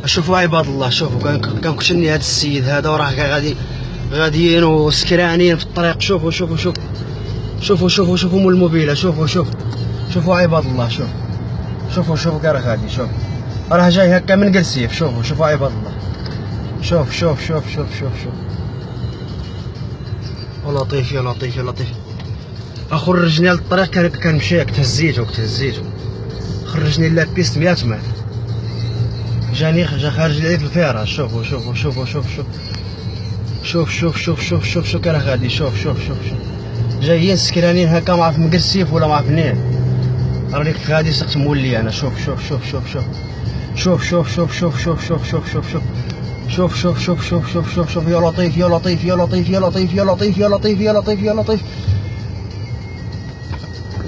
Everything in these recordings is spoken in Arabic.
شوفوا عباد الله، شوفوا كنكتشني هذا السيد هذا وراه غاديين وسكرانين في الطريق. شوفوا شوفوا شوفوا شوفوا شوفوا شوفوا مول الموبيله. شوفوا عباد الله، شوفوا كاع راه غادي. راه جاي هكا من قرسيف. شوفوا عباد الله. شوف يا لطيف يا لطيف يا لطيف. خرجني للطريق كنمشي تهزيتو خرجني لا بيست 100 متر. جا خارج لي في الفراش. شوف كان غادي. شوف جايين سكرانين هكا، ما عرف مقرسيف ولا ما عرف منين. راني كنت غادي سقت مولي انا. شوف يا لطيف يا لطيف يا لطيف يا لطيف يا لطيف يا لطيف يا لطيف يا لطيف.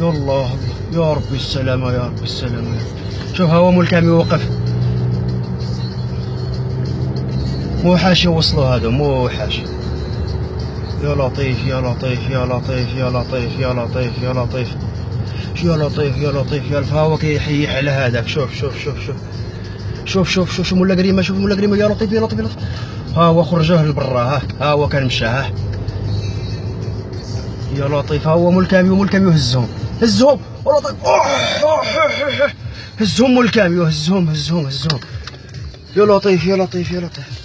يا الله يا ربي السلامة، يا ربي السلامة. شوف ها هو مول الكامي وقف. موحاش يوصلوا هذا، موحاش. يا لطيف يا لطيف يا لطيف يا لطيف يا لطيف يا لطيف يا لطيف يا لطيف يا لطيف. ها هو كيحيح على هذاك. شوف مولا كريمه. شوف مولا كريمه. يا لطيف يا لطيف يا لطيف. ها هو خرجوه لبرا. ها هو كان مشى. يا لطيف. ها هو مول الكاميو هزهم يا لطيف. هزهم مول الكاميو. هزهم يا لطيف يا لطيف يا لطيف.